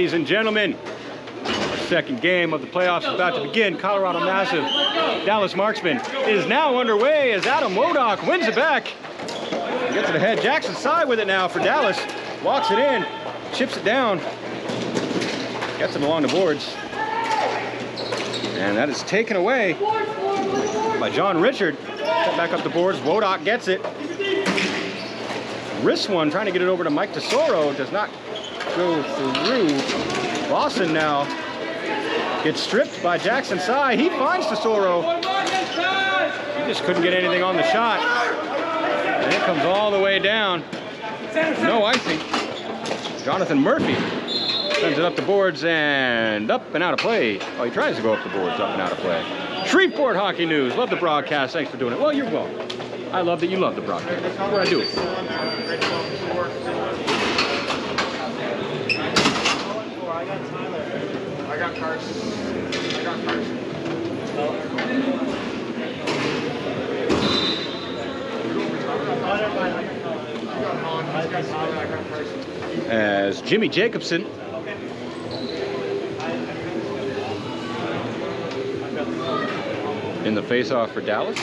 Ladies and gentlemen, our second game of the playoffs is about to begin. Colorado Massive, Dallas Marksmen is now underway as Adam Wodak wins it back. Gets it ahead. Jackson side with it now for Dallas. Walks it in, chips it down, gets it along the boards. And that is taken away by John Richard. Set back up the boards. Wodak gets it. Wrist one, trying to get it over to Mike Tesoro. Does not go through. Lawson now gets stripped by Jackson Sy. He finds Tesoro. He just couldn't get anything on the shot. And it comes all the way down. No icing. Jonathan Murphy sends it up the boards and up and out of play. Oh, he tries to go up the boards, up and out of play. Shreveport Hockey News. Love the broadcast. Thanks for doing it. Well, you're welcome. I love that you love the broadcast. That's what I do it for. I got Carson. As Jimmy Jacobson in the face-off for Dallas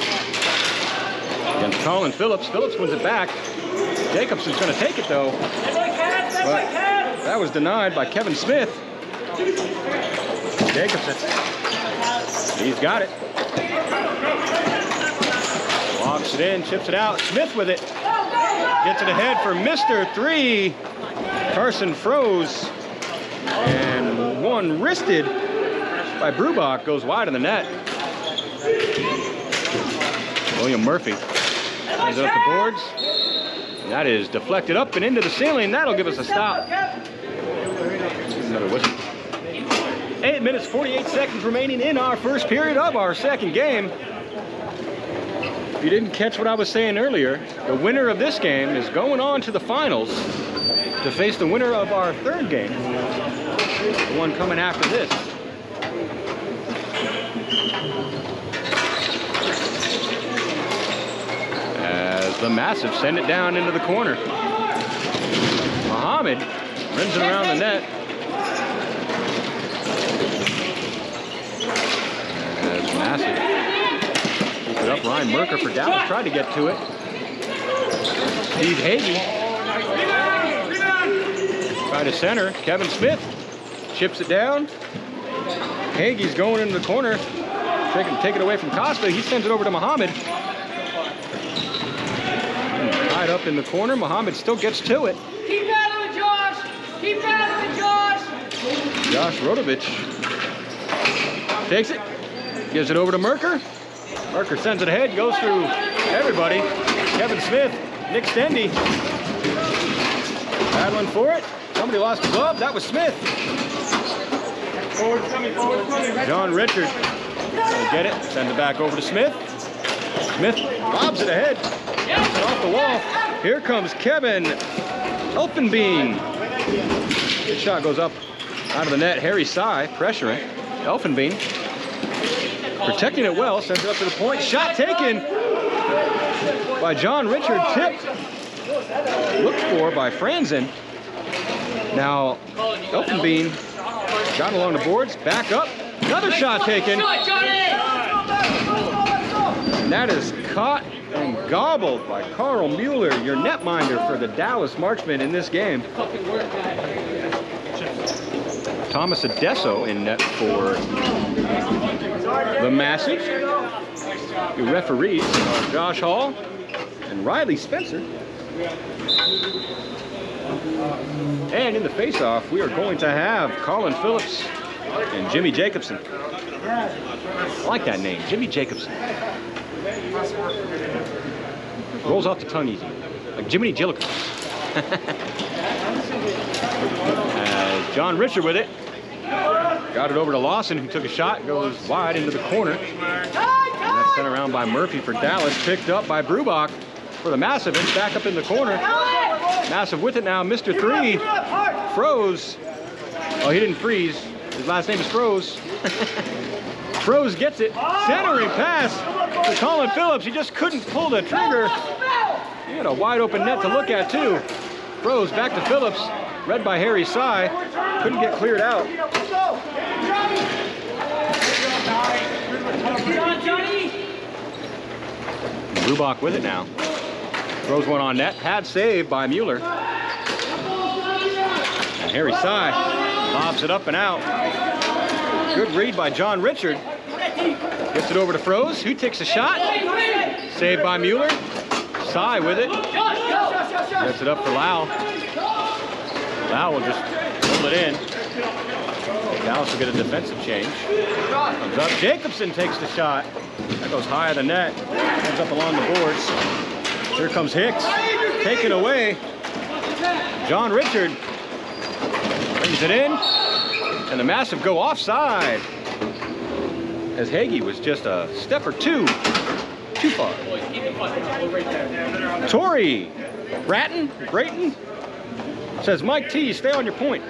against Colin Phillips. Phillips wins it back. Jacobson's going to take it though, but that was denied by Kevin Smith. Jacobson, he's got it. Walks it in, chips it out. Smith with it. Gets it ahead for Mr. 3. Carson Froze. And one wristed by Brubach goes wide of the net. William Murphy sends it up the boards. And that is deflected up and into the ceiling. That'll give us a stop. Another whistle. 8 minutes, 48 seconds remaining in our first period of our second game. If you didn't catch what I was saying earlier, the winner of this game is going on to the finals to face the winner of our third game, the one coming after this. As the Massive send it down into the corner. Muhammad rims it around the net. As Massive keeps it up. Ryan Merker for Dallas tried to get to it. Steve Hagee tried to center. Kevin Smith chips it down. Hagee's going into the corner. Take it away from Costa. He sends it over to Muhammad. Tied up in the corner. Muhammad still gets to it. Keep battling, Josh! Keep battling, Josh! Josh Rodovich takes it. Gives it over to Merker. Merker sends it ahead. Goes through everybody. Kevin Smith. Nick Stendy. Battling for it. Somebody lost the glove. That was Smith. Forward's coming. John Richard will get it. Sends it back over to Smith. Smith lobs it ahead. Gets it off the wall. Here comes Kevin Elfenbein. His shot goes up out of the net. Harry Sy pressuring. Elfenbein protecting it well. Sends it up to the point. Shot taken by John Richard. Tipped. Looked for by Franzen. Now Elfenbein got along the boards. Back up. Another shot taken. And that is caught and gobbled by Carl Mueller, your netminder for the Dallas Marksmen in this game. Thomas Adesso in net for the Massive. The referees are Josh Hall and Riley Spencer. And in the face-off, we are going to have Colin Phillips and Jimmy Jacobson. I like that name, Jimmy Jacobson. Rolls off the tongue easy, like Jiminy Jilliker. John Richard with it. Got it over to Lawson, who took a shot, goes wide into the corner. And that's sent around by Murphy for Dallas, picked up by Brubach for the Massive, and back up in the corner. Massive with it now, Mr. 3. Froze. Oh, he didn't freeze. His last name is Froze. Froze gets it. Centering pass to Colin Phillips. He just couldn't pull the trigger. He had a wide open net to look at too. Froze back to Phillips. read by Harry Sy. Couldn't get cleared out. Brubach with it now. Throws one on net. Pad save by Mueller. And Harry Sy lobs it up and out. Good read by John Richard. Gets it over to Froze, who takes a shot. Saved by Mueller. Sy with it. Gets it up for Lau. Lau will just hold it in. Dallas will get a defensive change. Comes up. Jacobson takes the shot. That goes high of the net. Comes up along the boards. Here comes Hicks. Taken away. John Richard brings it in. And the Massive go offside. As Hagee was just a step or two too far. Torrey. Brayton says, Mike T, stay on your point.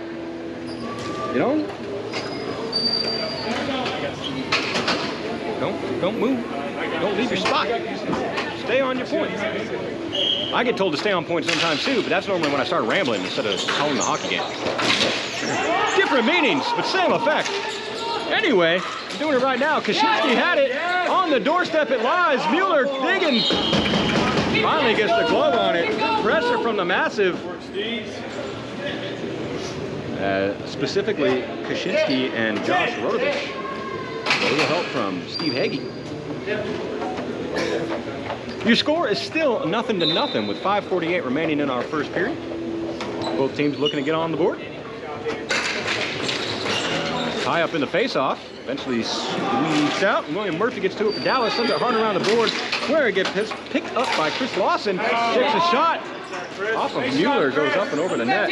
You know? Don't move. Don't leave your spot. Stay on your point. I get told to stay on point sometimes too, but that's normally when I start rambling instead of calling the hockey game. Different meanings, but same effect. Anyway, I'm doing it right now. Kaczynski had it on the doorstep. It lies. Mueller digging. Finally gets the glove on it. Pressure from the Massive. Specifically, Kaczynski and Josh Rodovich. A little help from Steve Hagee. Your score is still 0-0 with 5:48 remaining in our first period. Both teams looking to get on the board. Tie up in the face-off. Eventually squeezed out. And William Murphy gets to it for Dallas. Sends it hard around the board. Where it gets picked up by Chris Lawson. Takes a shot. Off of Mueller. Goes up and over the net.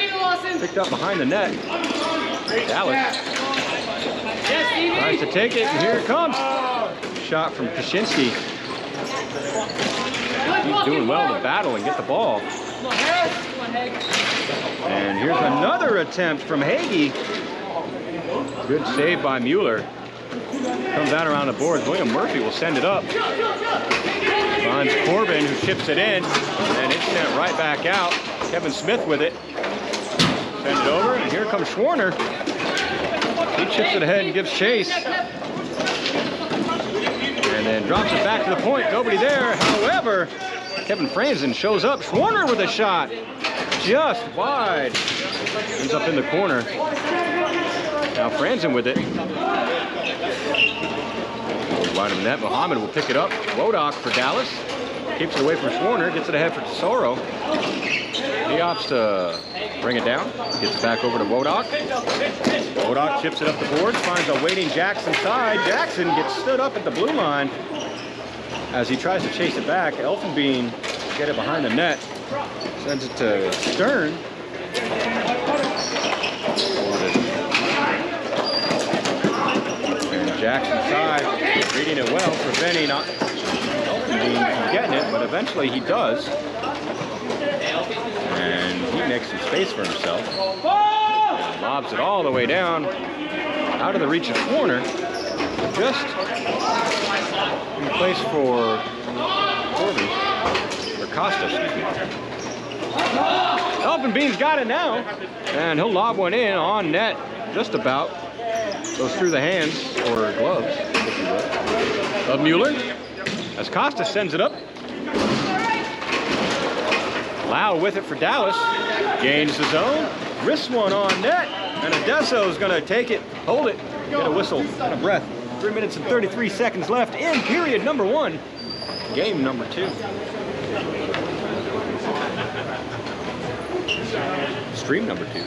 Picked up behind the net. Dallas tries to take it. And here it comes. Shot from Kaczynski. He's doing well to battle and get the ball. And here's another attempt from Hagee. Good save by Mueller. Comes out around the boards. William Murphy will send it up. Finds Corbin, who chips it in, and it's sent right back out. Kevin Smith with it. Sends it over, and here comes Schwarner. He chips it ahead and gives chase. And then drops it back to the point. Nobody there. However, Kevin Franzen shows up. Schwarner with a shot. Just wide. Ends up in the corner. Now Franzen with it. Wide of the net. Muhammad will pick it up. Wodak for Dallas. Keeps it away from Schwarner. Gets it ahead for Tesoro. He opts to bring it down. Gets it back over to Wodak. Wodak chips it up the boards. Finds a waiting Jackson side. Jackson gets stood up at the blue line. As he tries to chase it back, Elfenbein get it behind the net. Sends it to Stern. And Jackson side, reading it well, preventing Elfenbein from getting it, but eventually he does. And he makes some space for himself. And lobs it all the way down, out of the reach of Schwarner. Just in place for Corbin, or Costa, excuse me. Elfenbein's got it now, and he'll lob one in on net, just about. Goes through the hands, or gloves, if you will, of Mueller, as Costa sends it up. Lau with it for Dallas, gains the zone, wrists one on net, and Adesso's gonna take it, hold it, get a whistle, and a breath. 3 minutes and 33 seconds left in period number 1. Game number 2. Stream number 2.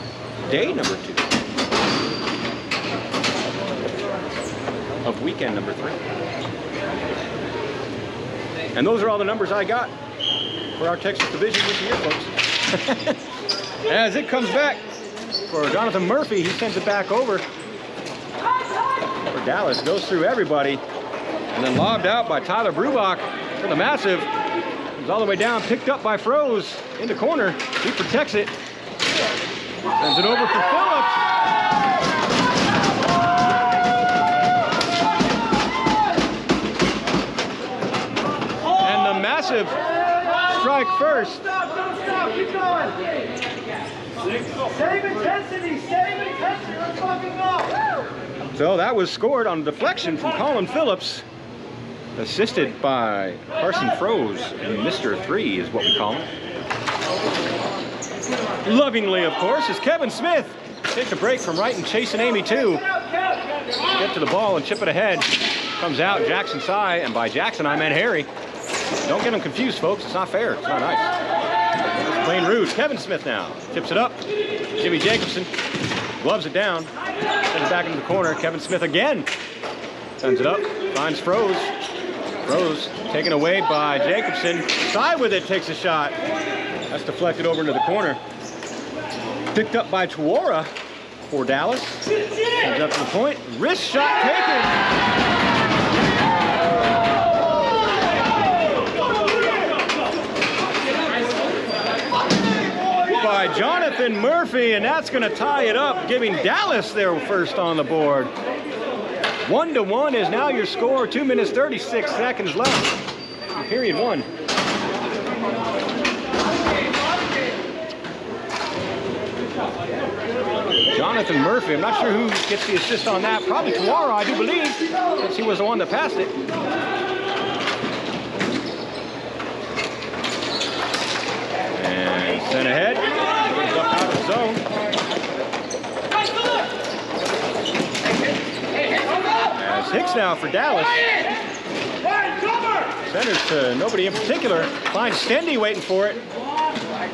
Day number 2. Of weekend number 3. And those are all the numbers I got for our Texas division this year, folks. As it comes back for Jonathan Murphy, he sends it back over. Dallas goes through everybody, and then lobbed out by Tyler Brubach for the Massive. Comes all the way down, picked up by Froze in the corner. He protects it. Sends it over for Phillips. And the Massive strike first. Save intensity, let's fucking go. So that was scored on a deflection from Colin Phillips, assisted by Carson Froese, and Mr. 3 is what we call him. Lovingly, of course, is Kevin Smith. Takes a break from Wright and chasing Amy too. Get to the ball and chip it ahead. Comes out Jackson Sy, and by Jackson I meant Harry. Don't get them confused, folks. It's not fair. It's not nice. It's plain rude. Kevin Smith now tips it up. Jimmy Jacobson gloves it down. Sends it back into the corner. Kevin Smith again sends it up. Finds Froese. Froese taken away by Jacobson. Sy with it takes a shot. That's deflected over into the corner. Picked up by Tuora for Dallas. Comes up to the point. Wrist shot taken. By Jonathan Murphy, and that's going to tie it up, giving Dallas their first on the board. 1-1 is now your score. 2 minutes 36 seconds left in period 1. Jonathan Murphy, I'm not sure who gets the assist on that. Probably Tuara, I do believe, since he was the one that passed it. And sent ahead. Goes up out of the zone. As Hicks now for Dallas. Centers to nobody in particular. Finds Stendy waiting for it.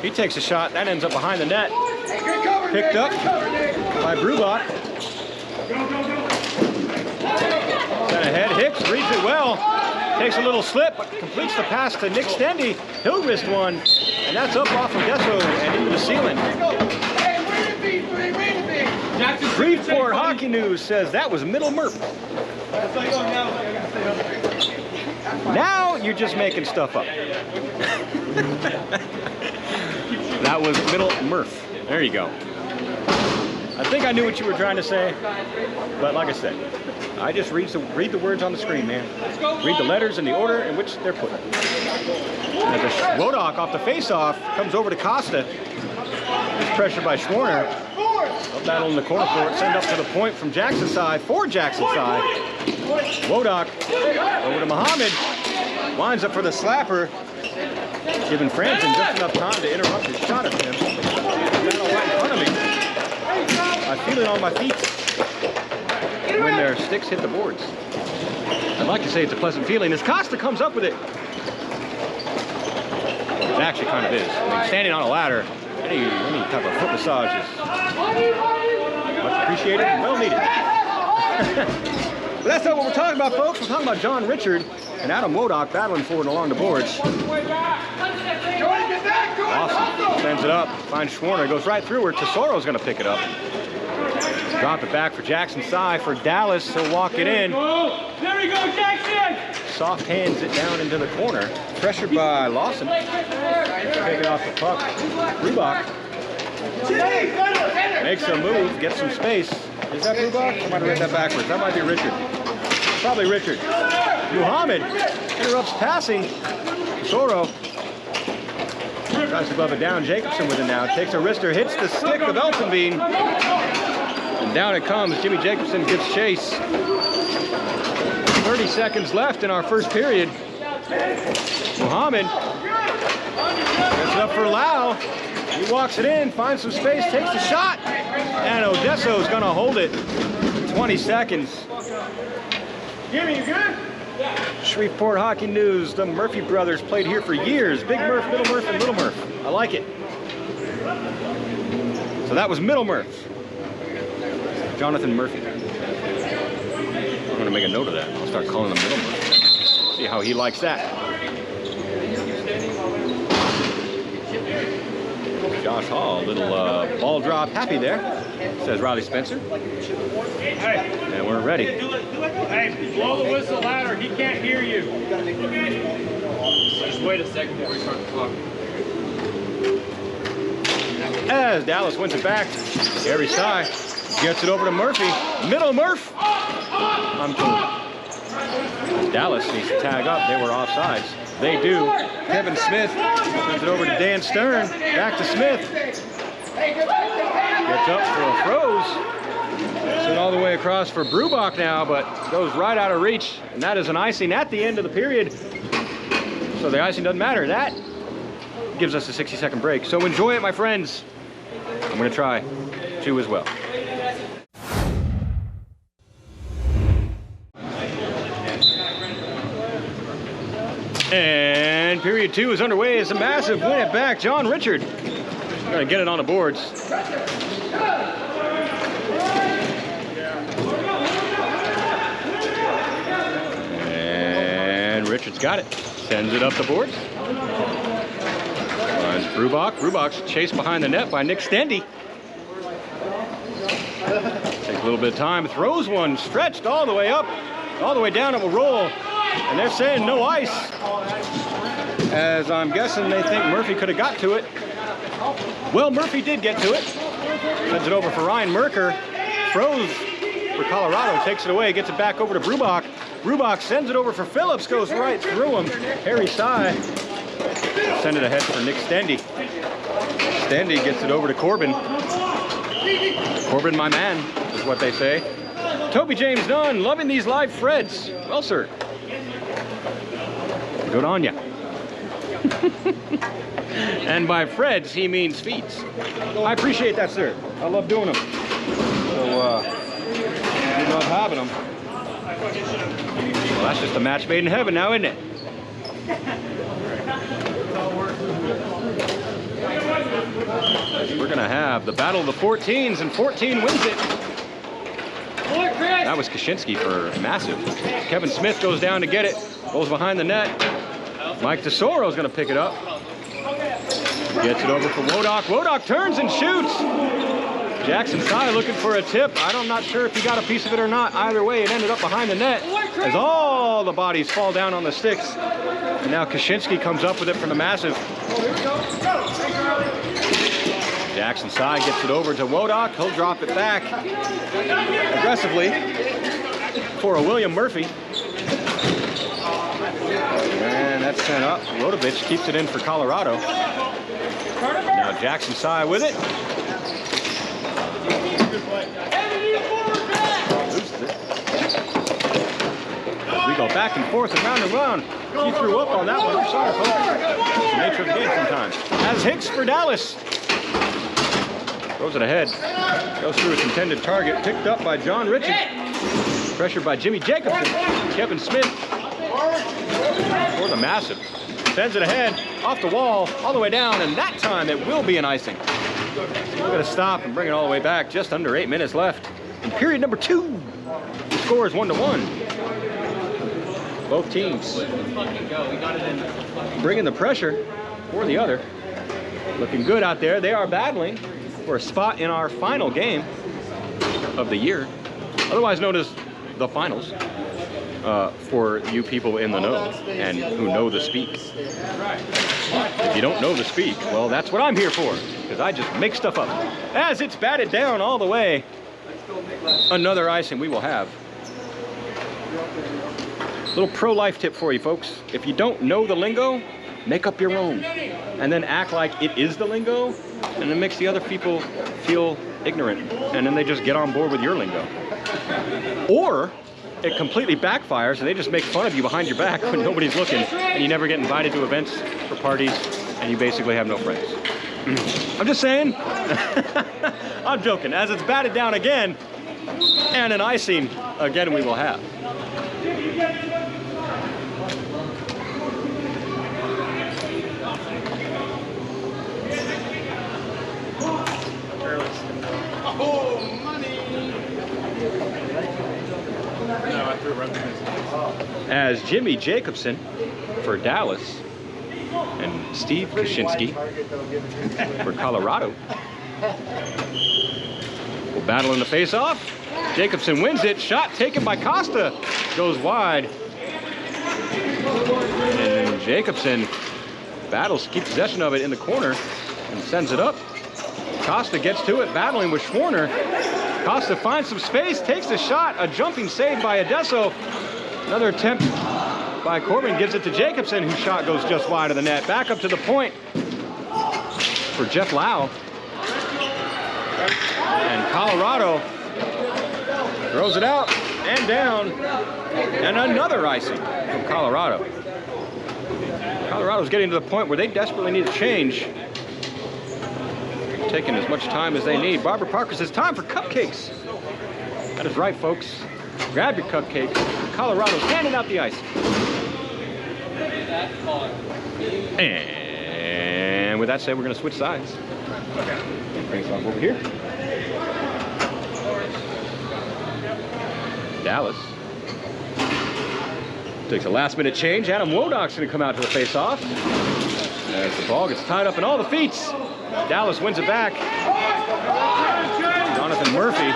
He takes a shot. That ends up behind the net. Picked up by Brubach. Sent ahead. Hicks reads it well. Takes a little slip, but completes the pass to Nick Stendy. He'll wrist one, and that's up off of Desso and into the ceiling. Shreveport Hockey News says that was Middle Murph. Now you're just making stuff up. That was Middle Murph. There you go. I think I knew what you were trying to say, but like I said, I just read the words on the screen, man. Read the letters in the order in which they're put. As a Wodak off the face-off comes over to Costa. It's pressured by Schwarner. Battle in the corner for it. Send up to the point from Jackson side for Jackson side. Wodak over to Muhammad. Winds up for the slapper. Giving Frampton just enough time to interrupt his shot at him. Battle right in front of me. I feel it on my feet when their sticks hit the boards. I'd like to say it's a pleasant feeling as Costa comes up with it. It actually kind of is. I mean, standing on a ladder, any type of foot massage is much appreciated and well needed. But that's not what we're talking about, folks. We're talking about John Richard and Adam Wodak battling for it along the boards. Awesome. Sends it up. Finds Schwarner. Goes right through her. Tesoro's going to pick it up. Drop it back for Jackson Sy for Dallas. He'll walk it in. There we go, Jackson! Soft hands it down into the corner. Pressured by Lawson. Taking off the puck. Brubach makes a move, gets some space. Is that Brubach? I might have read that backwards. That might be Richard. Probably Richard. Muhammad interrupts passing. Tesoro tries to glove it down. Jacobson with it now. Takes a wrister, hits the stick of Elfenbein. And down it comes. Jimmy Jacobson gives chase. 30 seconds left in our first period. Muhammad gets it up for Lau. He walks it in, finds some space, takes the shot. And Odesso's going to hold it. 20 seconds. Jimmy, you good? Shreveport Hockey News. The Murphy brothers played here for years. Big Murph, Middle Murph, and Little Murph. I like it. So that was Middle Murph. Jonathan Murphy. I'm going to make a note of that. I'll start calling him Middle Murph. See how he likes that. Josh Hall, little ball drop happy there, says Riley Spencer. And we're ready. Hey, blow the whistle louder. He can't hear you. Just wait a second before we start talking. As Dallas wins it back, Gary Sy gets it over to Murphy. Middle Murph. I'm cool. Dallas needs to tag up. They were offsides. They do. Kevin Smith sends it over to Dan Stern. Back to Smith. Gets up for a froze. Sent all the way across for Brubach now, but goes right out of reach. And that is an icing at the end of the period. So the icing doesn't matter. That gives us a 60-second break. So enjoy it, my friends. I'm gonna try 2 as well. And period 2 is underway. It's a massive win it back. John Richard gonna get it on the boards. And Richard's got it. Sends it up the boards. Finds Brubach. Brubach's chased behind the net by Nick Stendy. Takes a little bit of time. Throws one. Stretched all the way up. All the way down. It will roll. And they're saying no ice. As I'm guessing they think Murphy could have got to it. Well, Murphy did get to it. Sends it over for Ryan Merker. Froze for Colorado. Takes it away. Gets it back over to Brubach. Brubach sends it over for Phillips. Goes right through him. Harry Sy. Send it ahead for Nick Stendy. Stendy gets it over to Corbin. Corbin, my man, is what they say. Toby James Dunn, loving these live Freds. Well, sir. Good on ya. And by Freds, he means feeds. I appreciate that, sir. I love doing them. So, we love having them. Well, that's just a match made in heaven now, isn't it? We're gonna have the battle of the 14s, and 14 wins it. That was Kaczynski for massive. Kevin Smith goes down to get it. Goes behind the net. Mike DeSoro's gonna pick it up. Gets it over for Wodak. Wodak turns and shoots. Jackson Sy looking for a tip. I'm not sure if he got a piece of it or not. Either way, it ended up behind the net as all the bodies fall down on the sticks. And now Kaczynski comes up with it from the massive. Jackson Sy gets it over to Wodak. He'll drop it back aggressively for a William Murphy. And that's sent up. Rodovich keeps it in for Colorado. Now Jackson Sy with it. Loses it. We go back and forth and round. He threw up on that one. I'm sorry, folks. It's the nature of the game sometimes. As Hicks for Dallas. Throws it ahead. Goes through its intended target. Picked up by John Richard. Pressured by Jimmy Jacobson. Kevin Smith. For the massive. Sends it ahead. Off the wall. All the way down. And that time it will be an icing. We're going to stop and bring it all the way back. Just under 8 minutes left. In period number 2. The score is 1-1. Both teams bringing the pressure for the other. Looking good out there. They are battling for a spot in our final game of the year, otherwise known as the finals, for you people in the know and who know the speak. If you don't know the speak, well, that's what I'm here for, because I just make stuff up. As it's batted down all the way, another icing we will have. Little pro-life tip for you folks. If you don't know the lingo, make up your own. And then act like it is the lingo, and it makes the other people feel ignorant. And then they just get on board with your lingo. Or it completely backfires and they just make fun of you behind your back when nobody's looking, and you never get invited to events or parties, and you basically have no friends. I'm just saying. I'm joking. As it's batted down again, and an icing again we will have. Oh, money! As Jimmy Jacobson for Dallas and Steve Kaczynski for Colorado will battle in the face-off. Jacobson wins it. Shot taken by Costa. Goes wide. And Jacobson battles, keeps possession of it in the corner and sends it up. Costa gets to it, battling with Schwarner. Costa finds some space, takes a shot, a jumping save by Adesso. Another attempt by Corbin gives it to Jacobson, whose shot goes just wide of the net. Back up to the point for Jeff Lau. And Colorado throws it out and down. And another icing from Colorado. Colorado's getting to the point where they desperately need a change. Taking as much time as they need. Barbara Parker says, time for cupcakes. That is right, folks. Grab your cupcakes. Colorado's handing out the icing. And with that said, we're going to switch sides. Bring us off over here. Dallas takes a last-minute change. Adam Wodok's going to come out to the face-off. As the ball gets tied up in all the feet. Dallas wins it back. Jonathan Murphy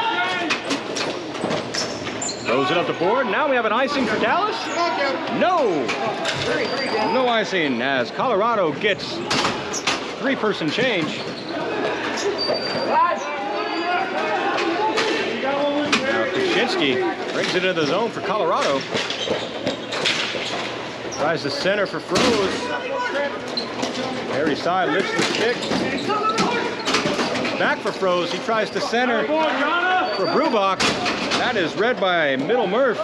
throws it up the board. Now we have an icing for Dallas. No icing as Colorado gets three-person change. Now Kuczynski brings it into the zone for Colorado. Tries to center for Froze. Harry side lifts the stick. Back for Froze. He tries to center for Brubach. That is read by Middle Murph.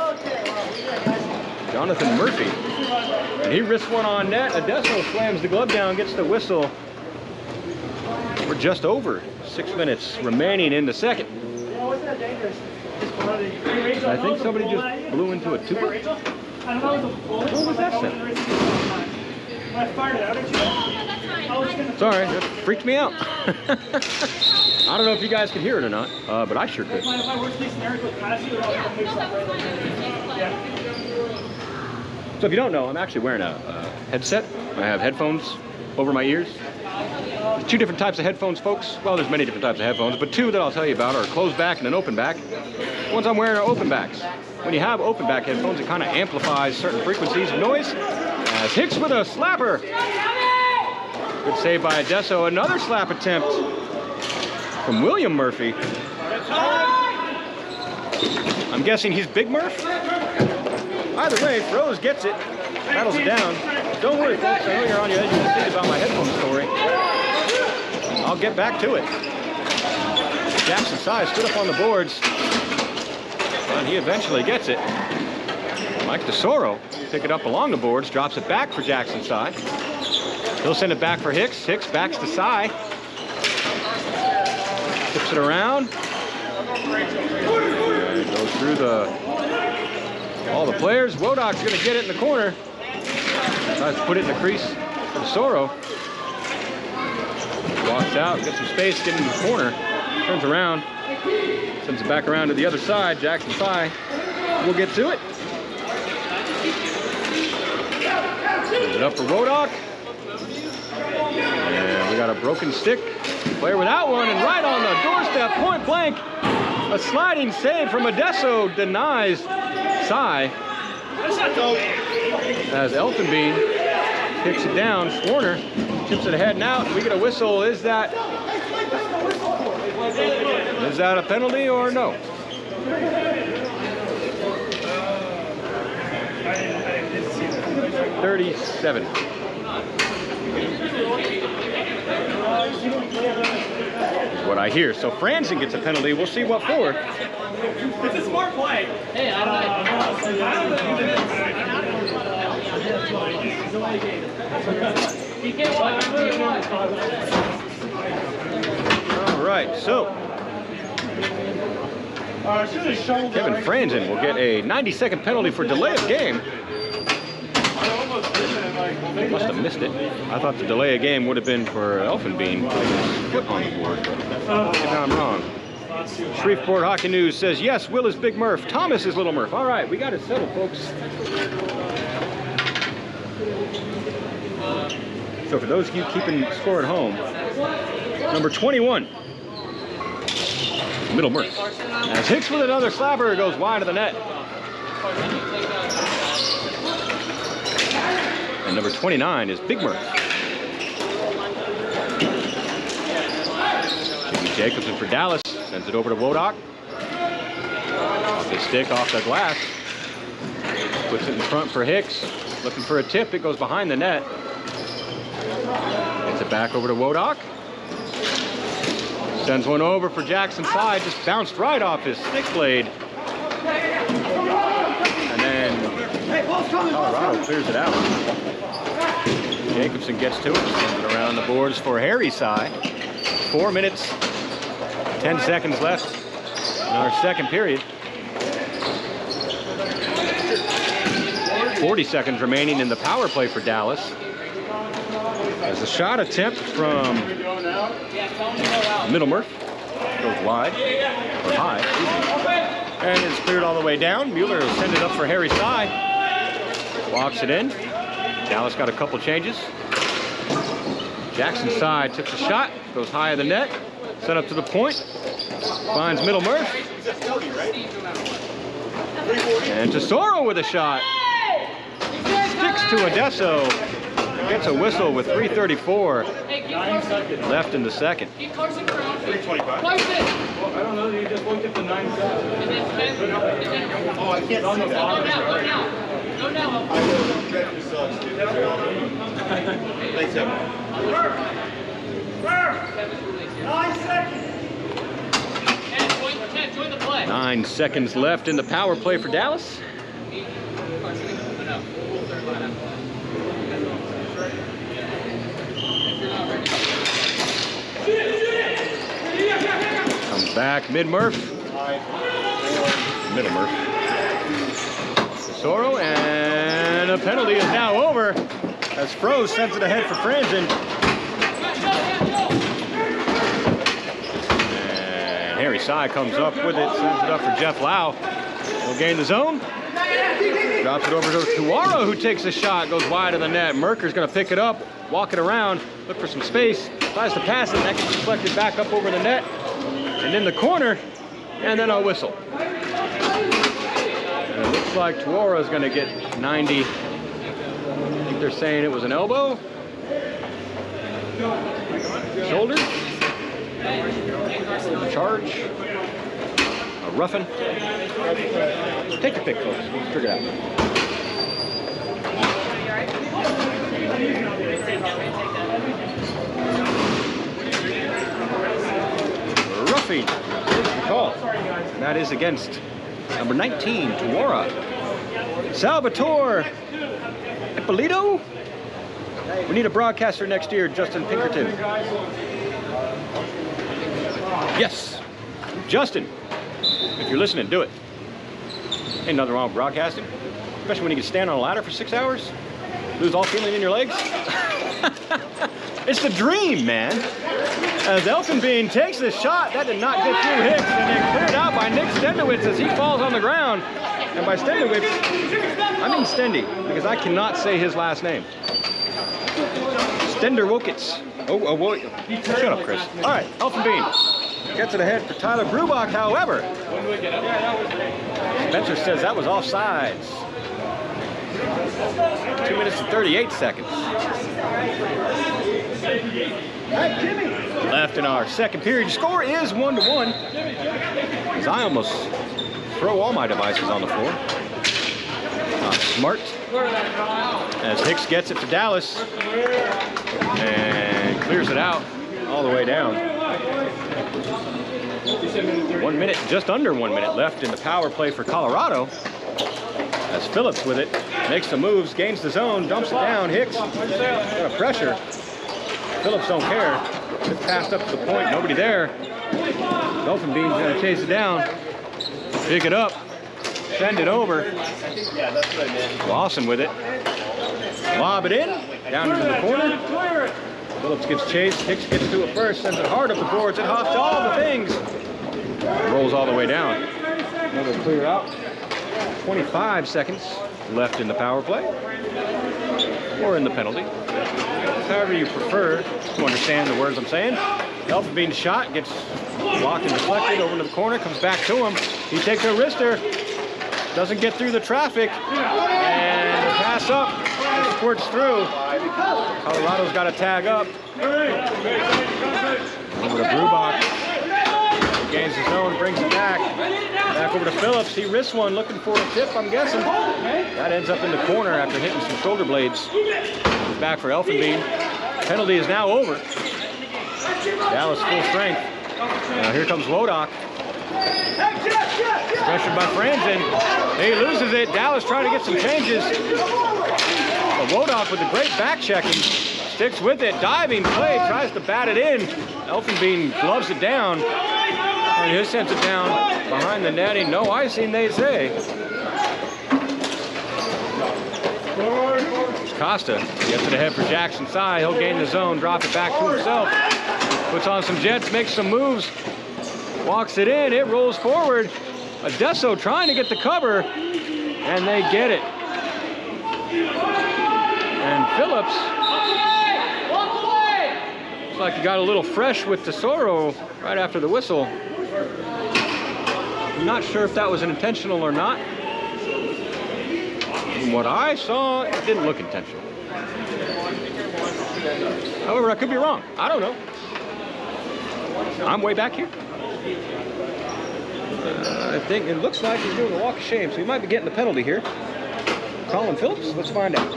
Jonathan Murphy. And he risks one on net. Adesso slams the glove down, gets the whistle. We're just over 6 minutes remaining in the second. I think somebody just blew into a tuba. What was that sound? Sorry, that freaked me out. I don't know if you guys could hear it or not, but I sure could. So if you don't know, I'm actually wearing a headset. I have headphones over my ears. There's two different types of headphones, folks. Well, there's many different types of headphones, but two that I'll tell you about are a closed back and an open back. The ones I'm wearing are open backs. When you have open back headphones, it kind of amplifies certain frequencies of noise. As Hicks with a slapper. Good save by Adesso. Another slap attempt from William Murphy. I'm guessing he's Big Murph? Either way, Froze gets it. Battles it down. Don't worry, folks. I know you're on your edge of your seat about my headphone story. I'll get back to it. Jackson Sy stood up on the boards. And he eventually gets it. Mike DeSoro pick it up along the boards, drops it back for Jackson Sy. He'll send it back for Hicks. Hicks backs to Sy. Tips it around. And goes through all the players. Wodok's going to get it in the corner. Tries to put it in the crease for DeSoro. Walks out, gets some space, gets in the corner. Turns around. Sends it back around to the other side. Jackson Sy will get to it. Sends it up for Wodok. And we got a broken stick. Player without one, and right on the doorstep, point blank. A sliding save from Adesso denies Sy. As Elfenbein kicks it down, Swarner chips it ahead and out. We get a whistle. Is that a penalty or no? .37. Is what I hear. So Franzen gets a penalty. We'll see what for. It's a smart play. Hey, I All right, so Kevin Franzen will get a 90-second penalty for delay of game. Must have missed it. I thought the delay of game would have been for Elfenbein putting his foot on the board. Maybe I'm wrong. Shreveport Hockey News says, yes, Will is Big Murph. Thomas is Little Murph. All right, we got it settled, folks. So for those of you keeping score at home, number 21, Middle Murph. As Hicks with another slapper, goes wide of the net. And number 29 is Big Murph. Jimmy Jacobson for Dallas. Sends it over to Wodok. The stick off the glass. Puts it in front for Hicks. Looking for a tip. It goes behind the net. Gets it back over to Wodok. Sends one over for Jackson side, just bounced right off his stick blade. And then Colorado clears it out. Jacobson gets to it, sends it around the boards for Harry Sy. 4 minutes, 10 seconds left in our second period. 40 seconds remaining in the power play for Dallas. As a shot attempt from Middlemark goes wide, or high, and it's cleared all the way down. Mueller will send it up for Harry Sy. Walks it in. Dallas got a couple changes. Jackson side took the shot, goes high of the net, sent up to the point, finds Middlemark. And Tesoro with a shot. Sticks to Adesso. Gets a whistle with 3:34 left in the second. 325. I don't know, you just looked at the 9 seconds. Oh, I can't see that. Go now. I will. That sucks, dude. Thanks, Evan. 9 seconds. Ted, join the play. 9 seconds left in the power play for Dallas. Comes back mid-Murph. Middle-Murph. Tesoro, and a penalty is now over as Froese sends it ahead for Franzen. And Harry Sy comes up with it, sends it up for Jeff Lau. He'll gain the zone. Drops it over to Tuara, who takes a shot, goes wide of the net. Merker's going to pick it up, walk it around, look for some space, tries to pass it, that gets deflected back up over the net, and in the corner, and then a whistle. And it looks like Tuara's going to get 90. I think they're saying it was an elbow, shoulder, charge, a roughing. Take your pick, folks. We'll figure it out. Roughing. Good call. That is against number 19, Tuara. Salvatore Ippolito. We need a broadcaster next year, Justin Pinkerton. Yes. Justin, if you're listening, do it. Ain't nothing wrong with broadcasting, especially when you can stand on a ladder for 6 hours, lose all feeling in your legs. It's the dream, man. As Elfenbein takes this shot, that did not get through Hicks, and then cleared out by Nick Stendowitz as he falls on the ground. And by Stendowitz, I mean Stendy, because I cannot say his last name. Stenderwokitz. Oh, shut up, Chris. All right, Elfenbein gets it ahead for Tyler Brubach, however. Spencer says that was offsides. 2 minutes and 38 seconds. Left in our second period. The score is 1-1. As I almost throw all my devices on the floor. Smart. As Hicks gets it to Dallas. And clears it out all the way down. 1 minute, just under 1 minute left in the power play for Colorado. As Phillips with it, makes the moves, gains the zone, dumps it down. Hicks got a pressure. Phillips don't care. It's passed up to the point, nobody there. Elfenbein's gonna chase it down, pick it up, send it over. Lawson with it. Lob it in, down into the corner. Phillips gets chased, Hicks gets to it first, sends it hard up the boards, it hops all the things. Rolls all the way down. Another clear out. 25 seconds left in the power play, or in the penalty. However you prefer to understand the words I'm saying. Elfenbein's shot gets blocked and deflected over to the corner, comes back to him. He takes a wrister, doesn't get through the traffic, and the pass up, it squirts through. Colorado's got to tag up. Over to Brubach. Gains his zone, brings it back. Back over to Phillips. He risks one, looking for a tip, I'm guessing. That ends up in the corner after hitting some shoulder blades. Comes back for Elfenbein. Penalty is now over. Dallas full strength. Now here comes Wodak. Pressured by Franzen. He loses it. Dallas trying to get some changes. But Wodak with a great back checking. Sticks with it. Diving play. Tries to bat it in. Elfenbein gloves it down. And he sends it down behind the netting. No icing, they say. Costa gets it ahead for Jackson Sy. He'll gain the zone, drop it back to himself. Puts on some jets, makes some moves. Walks it in, it rolls forward. Adesso trying to get the cover, and they get it. And Phillips, looks like he got a little fresh with Tesoro right after the whistle. I'm not sure if that was intentional or not. From what I saw, it didn't look intentional. However, I could be wrong. I don't know. I'm way back here. I think it looks like he's doing a walk of shame, so he might be getting the penalty here. Colin Phillips, let's find out.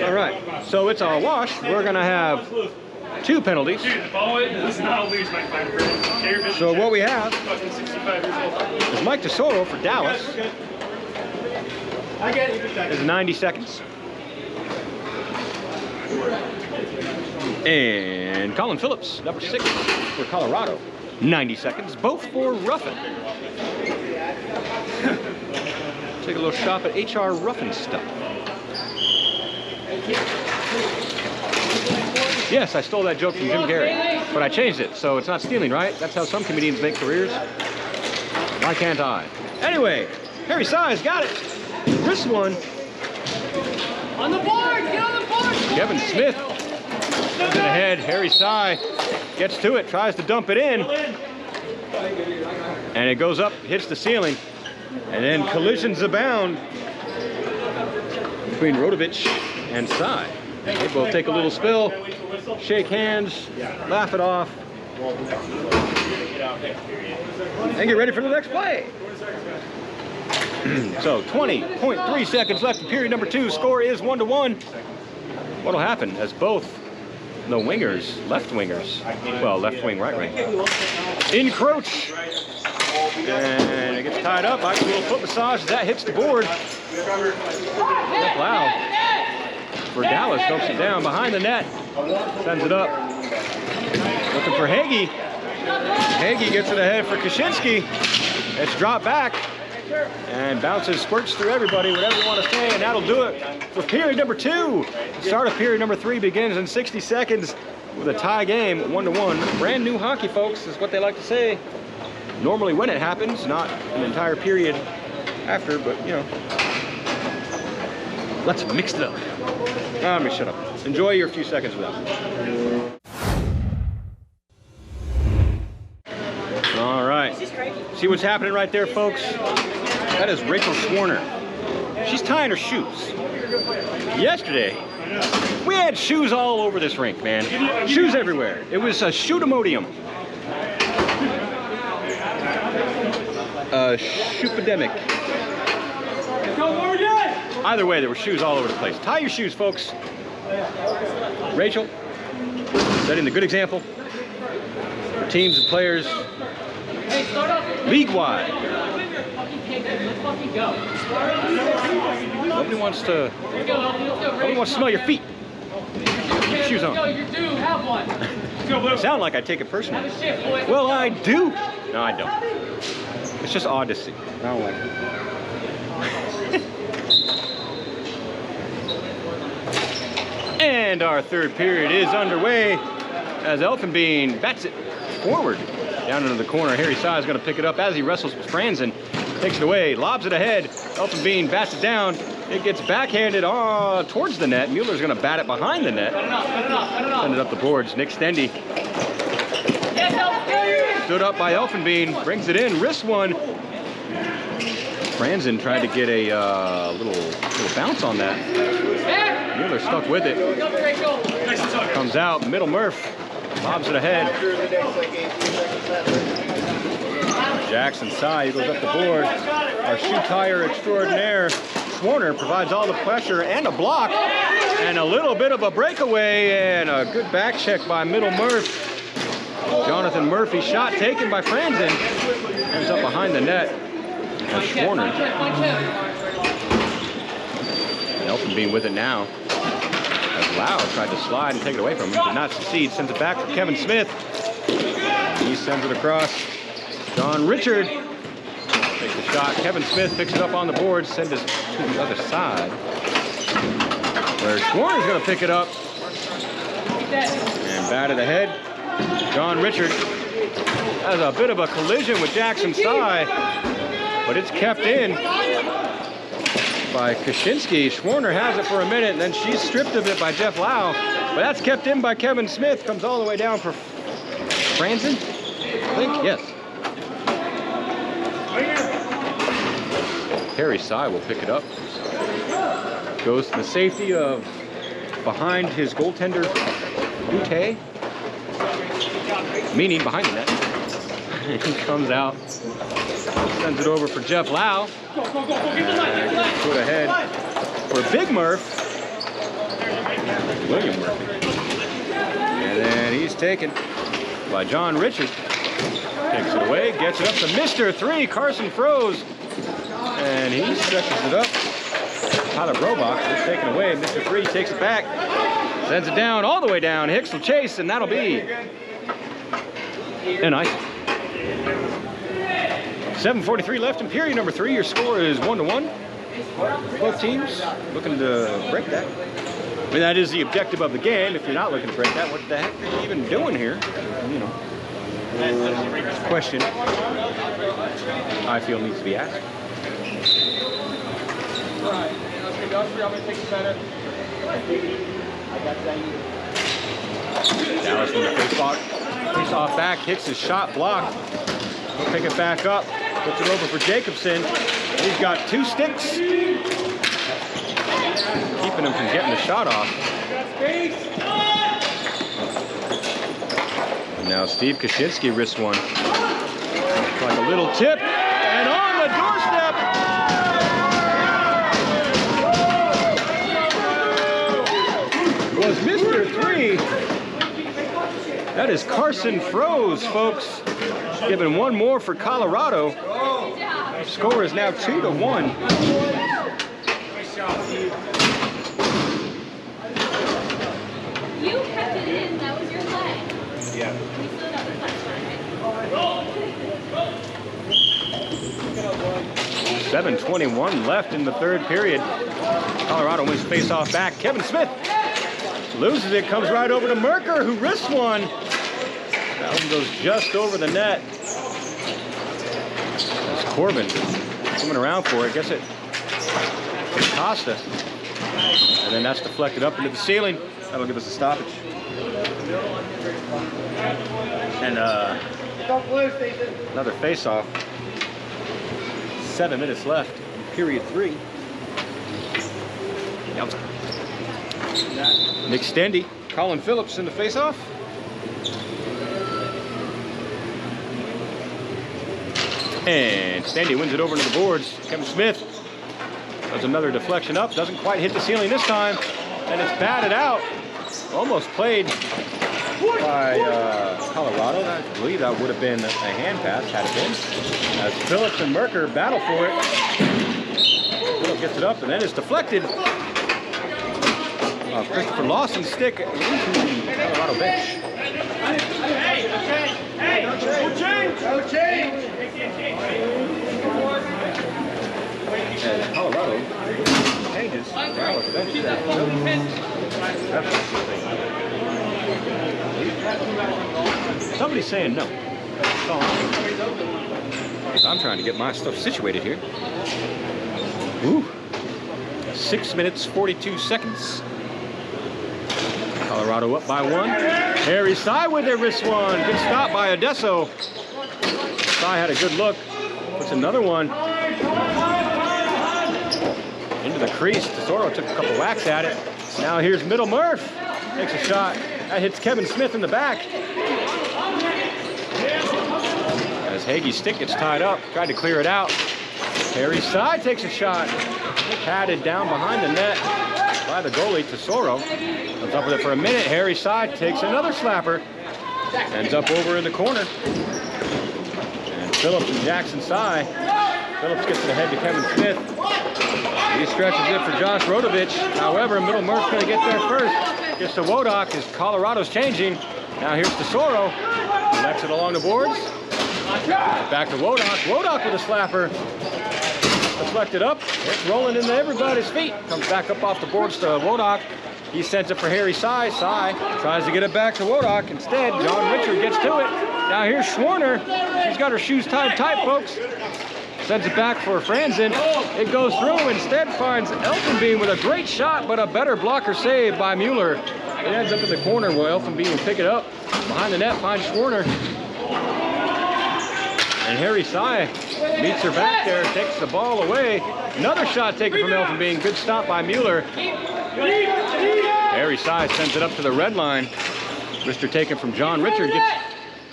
All right, so it's our wash. We're gonna have 2 penalties. So what we have is Mike Tesoro for Dallas. Is 90 seconds. And Colin Phillips, number 6 for Colorado. 90 seconds, both for Ruffin. Take a little shot at HR Ruffin stuff. Yes, I stole that joke from Jim Garrett, but I changed it, so it's not stealing, right? That's how some comedians make careers. Why can't I? Anyway, Harry Sy's got it. This one. On the board! Get on the board! Kevin Smith goes it ahead. Harry Sy gets to it, tries to dump it in. And it goes up, hits the ceiling. And then collisions abound between Rodovich and Sy. They both take a little spill, shake hands, laugh it off, and get ready for the next play. So 20.3 seconds left in period number 2. Score is 1-1. What'll happen as both the wingers, left wingers, well, left wing, right wing, encroach. And it gets tied up. I can do a foot massage as that hits the board. Wow. For Dallas, dumps it down behind the net. Sends it up. Looking for Hagee. Hagee gets it ahead for Kaczynski. It's dropped back. And bounces, squirts through everybody, whatever you want to say, and that'll do it for period number 2. The start of period number 3 begins in 60 seconds with a tie game, 1-1. Brand new hockey, folks, is what they like to say. Normally when it happens, not an entire period after, but you know. Let's mix it up. Let me shut up. Enjoy your few seconds with that. All right. See what's happening right there, folks? That is Rachel Swarner. She's tying her shoes. Yesterday, we had shoes all over this rink, man. Shoes everywhere. It was a shoot-emodium. Shoot-epidemic. Either way, there were shoes all over the place. Tie your shoes, folks. Rachel, setting the good example for teams and players league-wide. Nobody wants to smell your feet. Keep your shoes on. Sound like I take it personally. Well, I do. No, I don't. It's just odd to see. I don't like it. And our third period is underway as Elfenbein bats it forward down into the corner. Harry Sy is going to pick it up as he wrestles with Franzen. Takes it away, lobs it ahead. Elfenbein bats it down. It gets backhanded towards the net. Mueller's going to bat it behind the net. Send it up the boards. Nick Stendy stood up by Elfenbein, brings it in, wrist one. Franzen tried to get a little bounce on that. Mueller stuck with it. Comes out, middle Murph, lobs it ahead. Jackson Sy goes up the board. Our shoe tire extraordinaire, Swarner, provides all the pressure and a block. And a little bit of a breakaway and a good back check by Middle Murph. Jonathan Murphy, shot taken by Franzen. Ends up behind the net. And Schwarner. Elfenbein with it now. As Lau tried to slide and take it away from him. Did not succeed. Sends it back for Kevin Smith. He sends it across. John Richard takes the shot. Kevin Smith picks it up on the board. Sends it to the other side. Where Schwarner's going to pick it up. And batted ahead. John Richard has a bit of a collision with Jackson Sy, but it's kept in by Kaczynski. Schwarner has it for a minute, and then she's stripped of it by Jeff Lau. But that's kept in by Kevin Smith. Comes all the way down for Franzen, I think, yes. Harry Sy will pick it up. Goes to the safety of behind his goaltender, Butte. Meaning behind the net. He comes out, sends it over for Jeff Lau. Put ahead for Big Murph, William Murphy. And then he's taken by John Richard. Takes it away, gets it up to Mr. 3, Carson Froze. And he stretches it up. Tyler Brobach is taken away. Mr. 3 takes it back, sends it down, all the way down. Hicks will chase, and that'll be an ice. 7:43 left in period number 3. Your score is 1-1. Both teams looking to break that. I mean, that is the objective of the game. If you're not looking to break that, what the heck are you even doing here? You know, question I feel needs to be asked. Dallas from the face off back, hits his shot blocked. He'll pick it back up, puts it over for Jacobson. He's got 2 sticks, keeping him from getting the shot off. And now Steve Kaczynski risks one. Like a little tip, and on the doorstep. Was Mr. 3. That is Carson Froze, folks. Giving one more for Colorado. Score is now 2-1. You kept it in. That was your play. Yeah. We still got the touchdown, right? 7:21 left in the 3rd period. Colorado wins face-off back. Kevin Smith loses it, comes right over to Merker, who risks one. That one goes just over the net. That's Corbin coming around for it. Guess it's Costa. And then that's deflected up into the ceiling. That'll give us a stoppage. And another face-off. 7 minutes left in period 3. Nick Stendy, Colin Phillips in the face-off. And Stendy wins it over to the boards. Kevin Smith does another deflection up. Doesn't quite hit the ceiling this time. And it's batted out. Almost played by Colorado. I believe that would have been a hand pass, had it been. As Phillips and Merker battle for it. Phillips gets it up and then it's deflected. Christopher Lawson's stick into the Colorado bench. Hey, no change. And Colorado changes. Wow, at the bench. Somebody's saying no. I'm trying to get my stuff situated here. Ooh. 6 minutes, 42 seconds. Colorado up by 1. Harry Sy with their wrist one. Good stop by Odesso. Sy had a good look. Puts another one into the crease. Tesoro took a couple whacks at it. Now here's Middle Murph. Takes a shot. That hits Kevin Smith in the back. As Hagee's stick gets tied up, tried to clear it out. Harry Sy takes a shot. Patted down behind the net by the goalie, Tesoro. Comes up with it for a minute. Harry Sy takes another slapper. Ends up over in the corner. And Phillips and Jackson Sy. Phillips gets it ahead to Kevin Smith. He stretches it for Josh Rodovich. However, Middle Merck's going to get there first. Gets to Wodock as Colorado's changing. Now here's Tesoro. Collects it along the boards. Back to Wodock. Wodock with a slapper. Deflected up. It's rolling into everybody's feet. Comes back up off the boards to Wodock. He sends it for Harry Sy. Sy tries to get it back to Wodock. Instead, John Richard gets to it. Now here's Schwerner. She's got her shoes tied tight, folks. Sends it back for Franzen. It goes through. Instead finds Elfenbein with a great shot, but a better blocker save by Mueller. It ends up in the corner where Elfenbein will pick it up. Behind the net finds Schwerner. And Harry Sy meets her back there, takes the ball away. Another shot taken from Elfenbein. Good stop by Mueller. Harry Sy sends it up to the red line. Wrister taken from John Richard.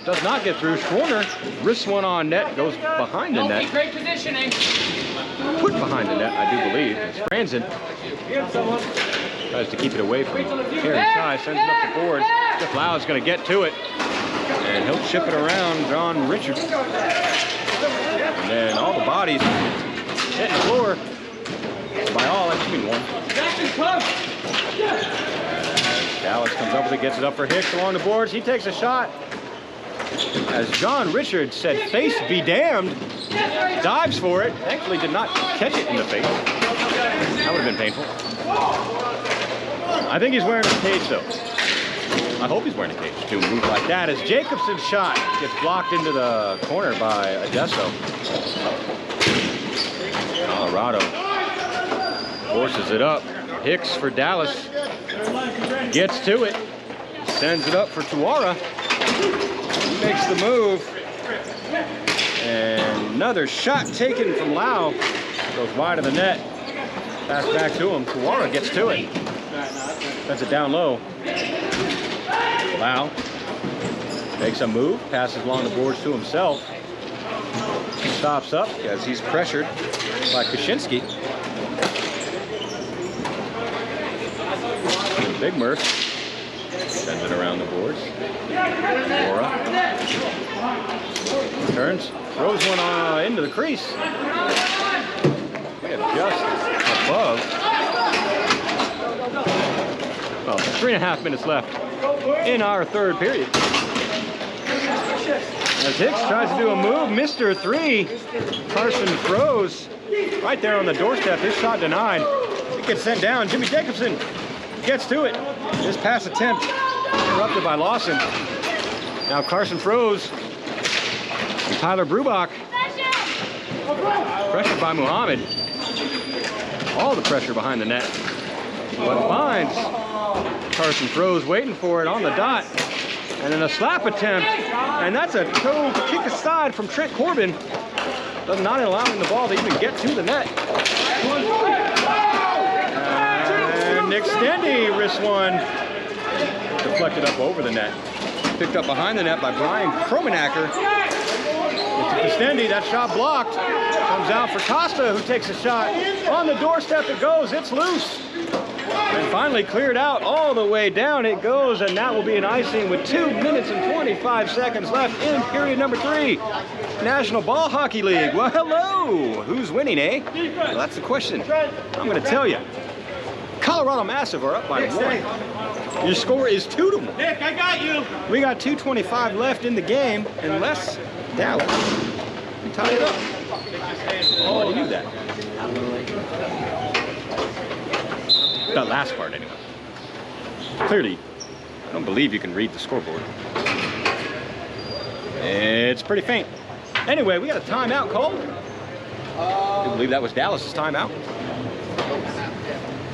Does not get through. Schwerner wrists one on net, goes behind the net. Great positioning. Put behind the net, I do believe. It's Franzen. Tries to keep it away from Harry Sy. Sends it up the boards. Jeff Lau is going to get to it. And he'll chip it around John Richard. And then all the bodies hitting the floor. By all, that should be one. Dallas comes up with it, gets it up for Hicks along the boards. He takes a shot. As John Richard said, face be damned. Dives for it. Thankfully did not catch it in the face. That would have been painful. I think he's wearing a cage, though. I hope he's wearing a cage to move like that. As Jacobson's shot gets blocked into the corner by Adesso. Colorado forces it up. Hicks for Dallas. Gets to it. Sends it up for Tuara. Makes the move. And another shot taken from Lau. Goes wide of the net. Pass back to him. Tuara gets to it. Sends it down low. Lau makes a move, passes along the boards to himself. Stops up as he's pressured by Kaczynski. Big Murph sends it around the boards. Laura turns, throws one into the crease. We have just above. Well, 3.5 minutes left in our third period. As Hicks tries to do a move, Mr. 3, Carson throws right there on the doorstep. His shot denied. It gets sent down. Jimmy Jacobson gets to it. His pass attempt interrupted by Lawson. Now Carson throws. And Tyler Brubach. Pressured by Muhammad. All the pressure behind the net. But finds Carson throws, waiting for it on the dot. And then a slap attempt. And that's a toe kick aside from Trent Corbin. Does not allow him the ball to even get to the net. And Nick Stendy wrist one. Deflected up over the net. Picked up behind the net by Brian Kromenacker. To Stendy, that shot blocked. Comes out for Costa, who takes a shot. On the doorstep it goes, it's loose. And finally cleared out all the way down it goes, and that will be an icing with 2 minutes and 25 seconds left in period number 3. National Ball Hockey League. Well, hello. Who's winning, eh? Well, that's the question. I'm going to tell you. Colorado Massive are up by 1. Your score is 2-1. Nick, I got you. We got 2:25 left in the game, unless Dallas can tie it up. Oh, I knew that. The last part, anyway. Clearly, I don't believe you can read the scoreboard. It's pretty faint. Anyway, we got a timeout called. I believe that was Dallas's timeout.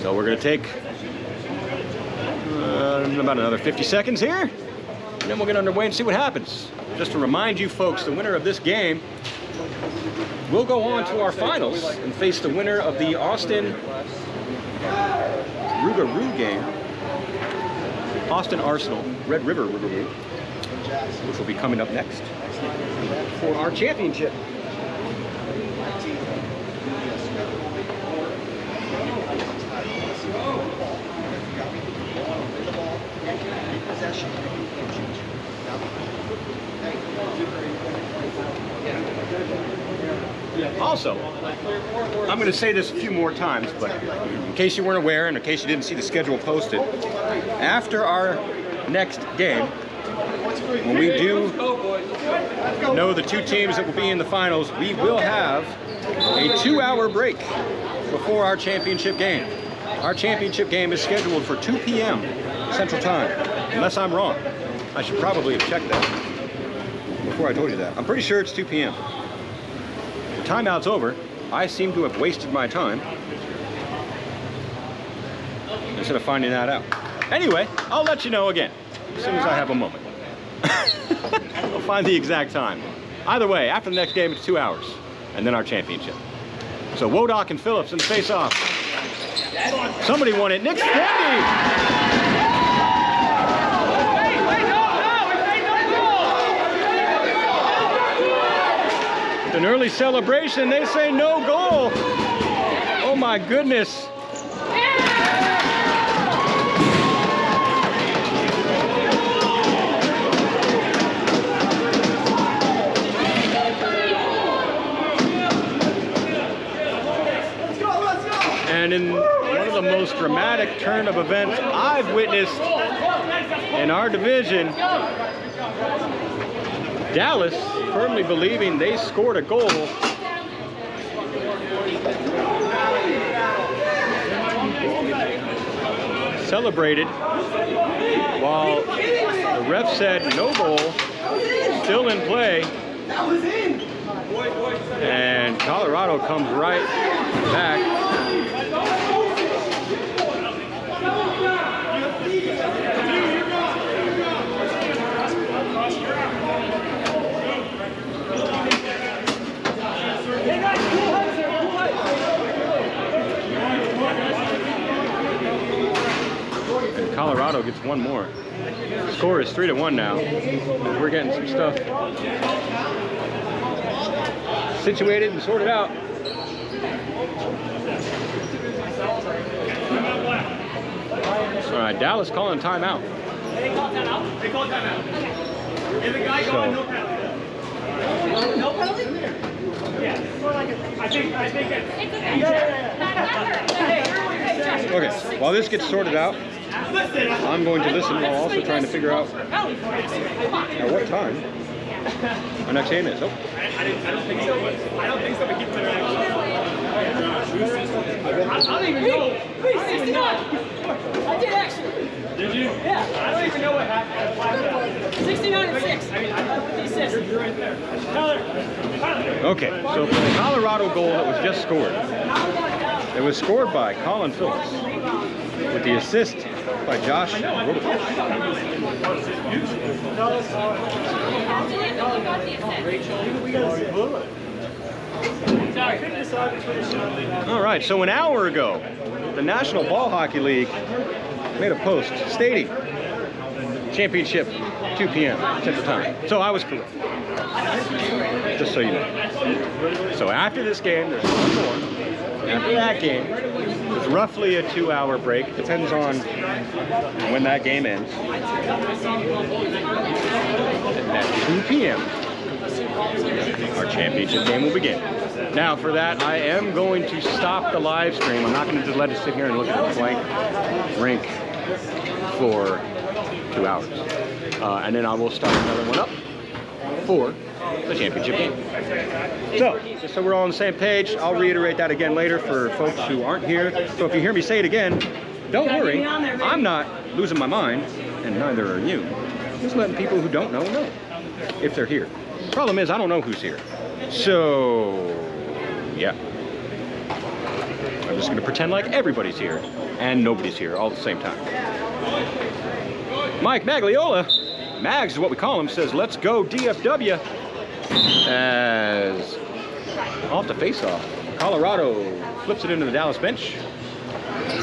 So we're going to take about another 50 seconds here, and then we'll get underway and see what happens. Just to remind you folks, the winner of this game will go on to our finals and face the winner of the Austin Rougarou game. Austin Arsenal, Red River Rougarou, which will be coming up next for our championship. Also, I'm going to say this a few more times, but in case you weren't aware and in case you didn't see the schedule posted, after our next game, when we do know the two teams that will be in the finals, we will have a 2-hour break before our championship game. Our championship game is scheduled for 2 p.m. Central Time, unless I'm wrong. I should probably have checked that before I told you that. I'm pretty sure it's 2 p.m. The timeout's over. I seem to have wasted my time instead of finding that out. Anyway, I'll let you know again as soon as I have a moment. I'll find the exact time. Either way, after the next game, it's 2 hours, and then our championship. So Wodock and Phillips in the face-off. Somebody won it. Nick Stendy! An early celebration, they say no goal. Oh my goodness. And in one of the most dramatic turn of events I've witnessed in our division, Dallas, firmly believing they scored a goal, celebrated while the ref said no goal, still in play, and Colorado comes right back. Colorado gets one more. The score is 3-1 now. We're getting some stuff situated and sorted out. All right, Dallas calling timeout. They call timeout? They call timeout. Is the guy going no penalty? No penalty? Yeah. I think it's... Okay, while this gets sorted out, I'm going to listen while also trying to figure out at what time our next game is. Oh. I don't think so, but I don't think so, but keep it I don't even know. I did actually. Did you? Yeah. I don't even know what happened. 69-6. I mean, the assist. You're right there. Tyler. Okay, so for the Colorado goal that was just scored, it was scored by Colin Phillips with the assist by Josh Wodock. All right, so an hour ago, the National Ball Hockey League made a post stating championship 2 p.m. Central Time. So I was correct, just so you know. So after this game, there's one more. After that game, it's roughly a 2-hour break. It depends on when that game ends. At 2 p.m., our championship game will begin. Now, for that, I am going to stop the live stream. I'm not going to just let it sit here and look at the blank rink for 2 hours. And then I will start another one up for the championship game. So, just so we're all on the same page, I'll reiterate that again later for folks who aren't here. So if you hear me say it again, don't worry, I'm not losing my mind, and neither are you. Just letting people who don't know, if they're here. Problem is, I don't know who's here. So, yeah. I'm just gonna pretend like everybody's here, and nobody's here all at the same time. Mike Magliola, Mags is what we call him, says, let's go DFW. As off the face-off, Colorado flips it into the Dallas bench.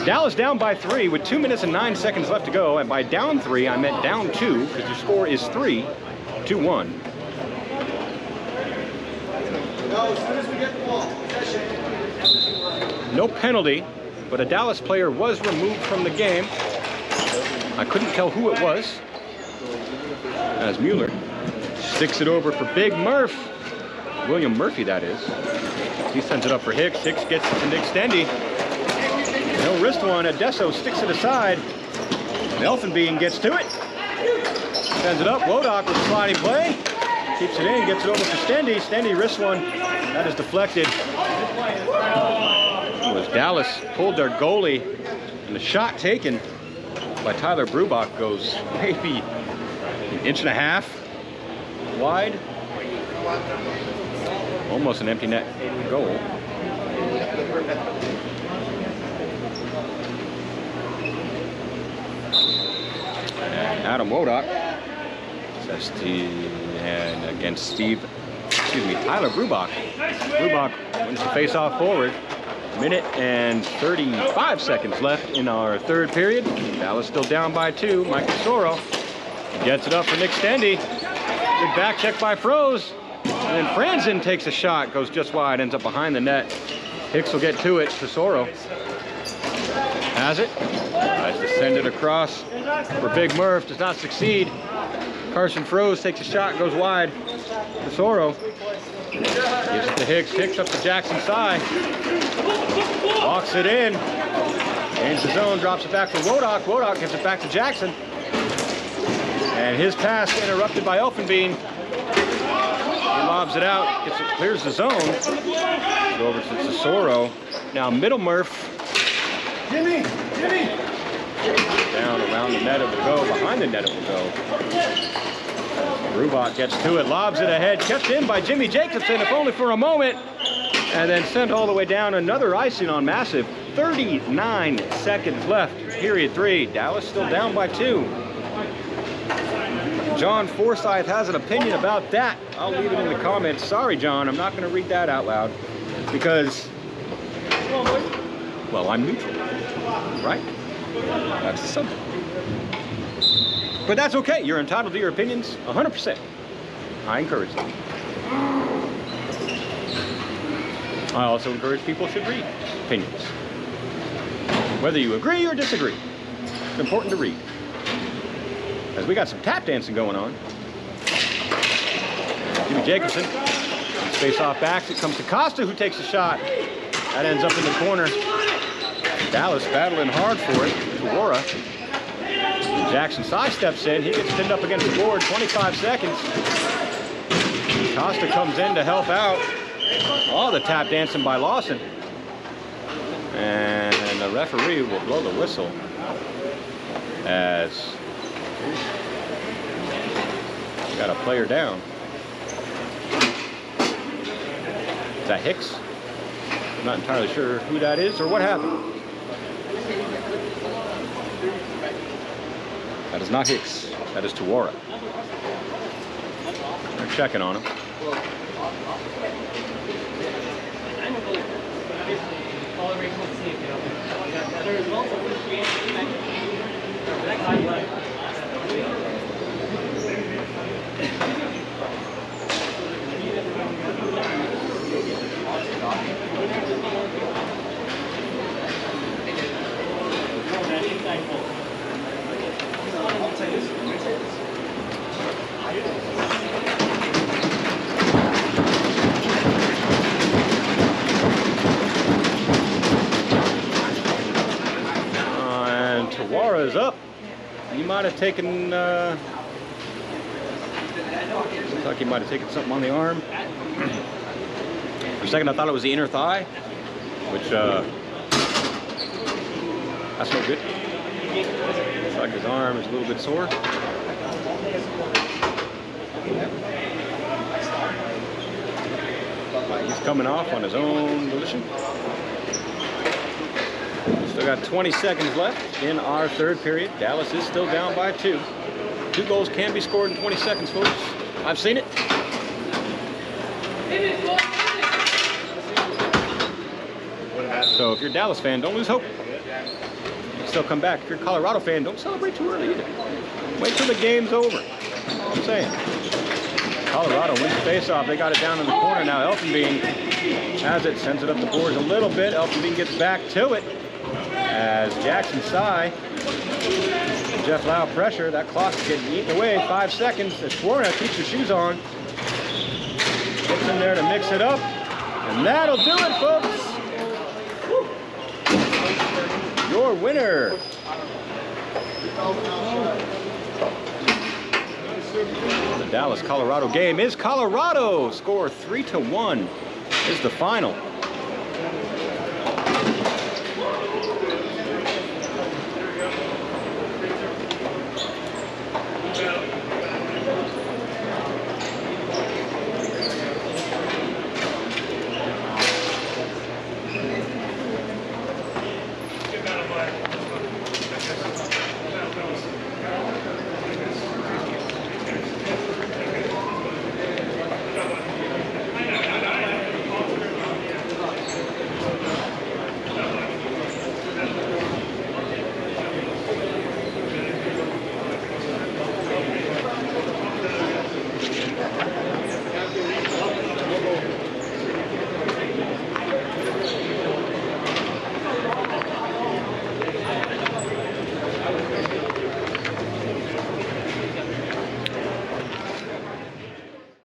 Dallas down by 3 with 2 minutes and 9 seconds left to go. And by down 3, I meant down 2 because the score is 3-1. No penalty, but a Dallas player was removed from the game. I couldn't tell who it was. as Mueller sticks it over for Big Murph. William Murphy, that is. He sends it up for Hicks. Hicks gets it to Nick Stendy. No wrist one. Adesso sticks it aside. And Elfenbein gets to it. Sends it up. Wodak with a sliding play. Keeps it in. Gets it over for Stendy. Stendy wrist one. That is deflected. It was Dallas pulled their goalie. And the shot taken by Tyler Brubach goes maybe an inch and a half wide. Almost an empty net goal. And Adam Wodak says Tyler Brubach. Brubach wins the face-off forward. Minute and 35 seconds left in our third period. Dallas still down by 2. Michael Soro gets it up for Nick Stendy. Good back check by Froze. And then Franzen takes a shot, goes just wide, ends up behind the net. Hicks will get to it. Tesoro has it. Tries to send it across for Big Murph. Does not succeed. Carson Froze takes a shot, goes wide. Tesoro gives it to Hicks. Hicks up to Jackson Sy. Walks it in. Gains the zone, drops it back for Wodak. Wodak gives it back to Jackson. And his pass interrupted by Elfenbein. He lobs it out, clears the zone. Go over to Tesoro. Now Middle Murph. Jimmy! Down around the net it will go, behind the net it will go. Brubach gets to it, lobs it ahead, kept in by Jimmy Jacobson, if only for a moment. And then sent all the way down, another icing on Massive. 39 seconds left, period 3. Dallas still down by 2. John Forsyth has an opinion about that. I'll leave it in the comments. Sorry, John, I'm not going to read that out loud because, well, I'm neutral, right? That's the subject. But that's okay. You're entitled to your opinions 100%. I encourage them. I also encourage people should read opinions. Whether you agree or disagree, it's important to read. As we got some tap dancing going on. Jimmy Jacobson, face off backs, it comes to Costa who takes a shot. That ends up in the corner. Dallas battling hard for it, Tuwara. Jackson Sy steps in, he gets pinned up against the board, 25 seconds. Costa comes in to help out. Oh, the tap dancing by Lawson. And the referee will blow the whistle as got a player down. Is that Hicks? I'm not entirely sure who that is or what happened. That is not Hicks. That is Tuwara. They're checking on him. And Tuwara's up. He might have taken, looks like he might have taken something on the arm. For a second I thought it was the inner thigh, which, that's no good. Looks like his arm is a little bit sore. He's coming off on his own volition. Still got 20 seconds left in our third period. Dallas is still down by 2. 2 goals can be scored in 20 seconds, folks. I've seen it. So if you're a Dallas fan, don't lose hope. Still come back. If you're a Colorado fan, don't celebrate too early either. Wait till the game's over. I'm saying. Colorado wins the face-off. They got it down in the corner now. Elfenbein has it, sends it up the boards a little bit. Elfenbein gets back to it as Jackson Sy Jeff Lau pressure. That clock's getting eaten away. 5 seconds. As Swarna keeps her shoes on. Gets in there to mix it up. And that'll do it, folks. Your winner. The Dallas-Colorado game is Colorado. Score 3-1 is the final.